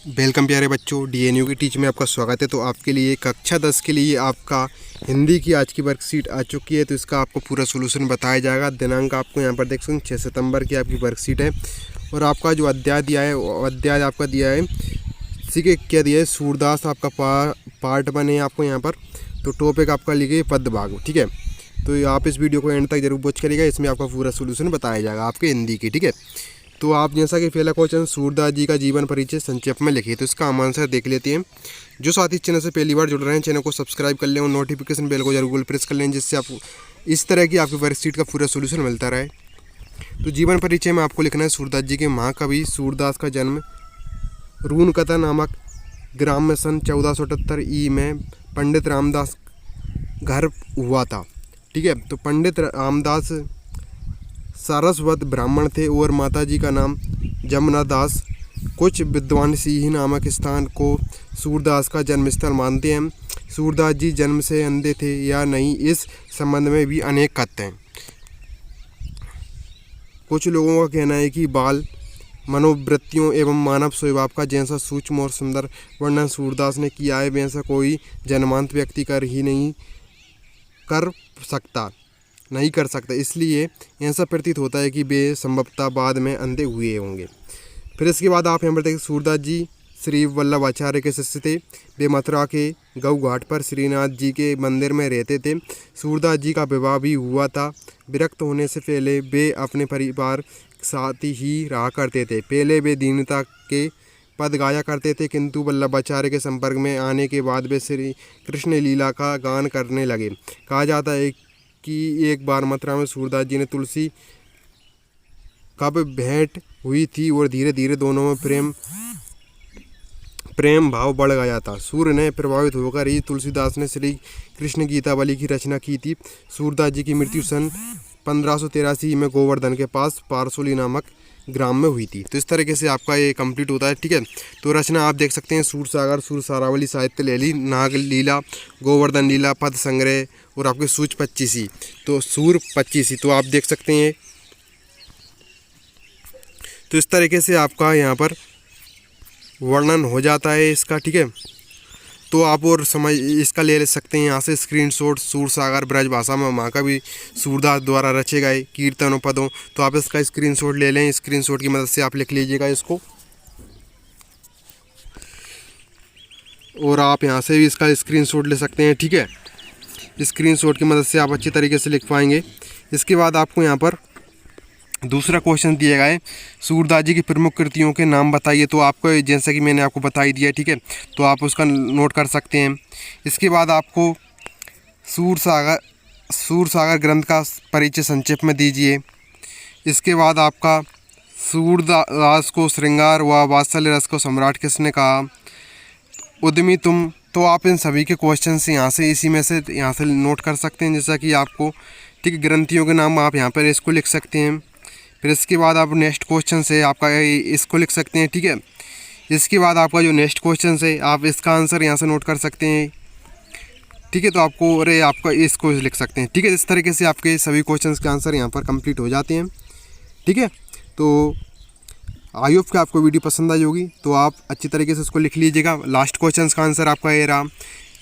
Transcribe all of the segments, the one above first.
Welcome प्यारे बच्चों, डीएनयू की टीच में आपका स्वागत है। तो आपके लिए कक्षा 10 के लिए आपका हिंदी की आज की वर्कशीट आ चुकी है। तो इसका आपको पूरा सोल्यूशन बताया जाएगा। दिनांक आपको यहाँ पर देख सकते हैं 6 सितंबर की आपकी वर्कशीट है। और आपका जो अध्याय दिया है वो अध्याय आपका दिया है इसी के क्या दिया है, सूरदास आपका पार्ट 1 है आपको यहाँ पर। तो टॉपिक आपका लिखे पदभाग, ठीक है। तो आप इस वीडियो को एंड तक जरूर वॉच करिएगा, इसमें आपका पूरा सोल्यूशन बताया जाएगा आपके हिंदी की, ठीक है। तो आप जैसा कि पहला क्वेश्चन, सूरदास जी का जीवन परिचय संक्षेप में लिखिए। तो इसका हम आंसर देख लेते हैं। जो साथी चैनल से पहली बार जुड़ रहे हैं, चैनल को सब्सक्राइब कर लें और नोटिफिकेशन बेल को जरूर प्रेस कर लें, जिससे आपको इस तरह की आपकी वर्कशीट का पूरा सोल्यूशन मिलता रहे। तो जीवन परिचय में आपको लिखना है सूरदास जी के महाकवि सूरदास का जन्म रूनकथा नामक ग्राम में सन 1478 ई में पंडित रामदास घर हुआ था, ठीक है। तो पंडित रामदास सारस्वत ब्राह्मण थे और माताजी का नाम जमुना दास। कुछ विद्वान सिंह नामक स्थान को सूरदास का जन्मस्थल मानते हैं। सूरदास जी जन्म से अंधे थे या नहीं, इस संबंध में भी अनेक कथन हैं। कुछ लोगों का कहना है कि बाल मनोवृत्तियों एवं मानव स्वभाव का जैसा सूक्ष्म और सुंदर वर्णन सूरदास ने किया है, वैसा कोई जन्मांत व्यक्ति नहीं कर सकता। इसलिए ऐसा प्रतीत होता है कि वे संभवतः बाद में अंधे हुए होंगे। फिर इसके बाद आप यहाँ पर देखिए, सूरदास जी श्री वल्लभ आचार्य के शिष्य थे। वे मथुरा के गऊ घाट पर श्रीनाथ जी के मंदिर में रहते थे। सूरदास जी का विवाह भी हुआ था। विरक्त होने से पहले वे अपने परिवार के साथ ही रहा करते थे। पहले वे दीनता के पद गाया करते थे, किंतु वल्लभाचार्य के संपर्क में आने के बाद वे श्री कृष्ण लीला का गान करने लगे। कहा जाता है कि एक बार मथुरा में सूरदास जी ने तुलसी कब भेंट हुई थी और धीरे धीरे दोनों में प्रेम भाव बढ़ गया था। सूर्य ने प्रभावित होकर ही तुलसीदास ने श्री कृष्ण गीतावली की रचना की थी। सूरदास जी की मृत्यु सन 1583 में गोवर्धन के पास पारसोली नामक ग्राम में हुई थी। तो इस तरीके से आपका ये कंप्लीट होता है, ठीक है। तो रचना आप देख सकते हैं, सूरसागर, सूरसारावली, साहित्य लैली, नाग लीला, गोवर्धन लीला, पद संग्रह और आपके सूच 25। तो सूर 25, तो आप देख सकते हैं। तो इस तरीके से आपका यहाँ पर वर्णन हो जाता है इसका, ठीक है। तो आप और समझ इसका ले सकते हैं यहाँ से स्क्रीनशॉट। सूरसागर ब्रज भाषा में महाकवि सूरदास द्वारा रचे गए कीर्तनों पदों। तो आप इसका स्क्रीनशॉट ले लें। स्क्रीनशॉट की मदद से आप लिख लीजिएगा इसको, और आप यहाँ से भी इसका स्क्रीनशॉट ले सकते हैं, ठीक है। स्क्रीनशॉट की मदद से आप अच्छी तरीके से लिख पाएंगे। इसके बाद आपको यहाँ पर दूसरा क्वेश्चन दिया गया है, सूरदास जी की प्रमुख कृतियों के नाम बताइए। तो आपको जैसा कि मैंने आपको बता ही दिया, ठीक है। तो आप उसका नोट कर सकते हैं। इसके बाद आपको सूरसागर ग्रंथ का परिचय संक्षेप में दीजिए। इसके बाद आपका सूरदास को श्रृंगार व वात्सल्य रस को सम्राट किसने कहा? उद्यमी तुम। तो आप इन सभी के क्वेश्चन से यहाँ से नोट कर सकते हैं, जैसा कि आपको, ठीक है। ग्रंथियों के नाम आप यहाँ पर इसको लिख सकते हैं। फिर इसके बाद आप नेक्स्ट क्वेश्चन से आपका इसको लिख सकते हैं, ठीक है। इसके बाद आपका जो नेक्स्ट क्वेश्चन है, आप इसका आंसर यहाँ से नोट कर सकते हैं, ठीक है। तो आपका इसको लिख सकते हैं, ठीक है। इस तरीके से आपके सभी क्वेश्चंस के आंसर यहाँ पर कंप्लीट हो जाते हैं, ठीक है। तो आई होप कि आपको वीडियो पसंद आई होगी। तो आप अच्छी तरीके से इसको लिख लीजिएगा। लास्ट क्वेश्चन का आंसर आपका ये रहा,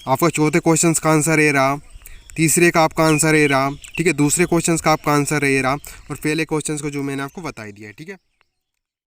आपका चौथे क्वेश्चन का आंसर ये रहा, तीसरे का आपका आंसर ये रहा, ठीक है। दूसरे क्वेश्चंस का आपका आंसर ये रहा, और पहले क्वेश्चंस को जो मैंने आपको बता दिया है, ठीक है।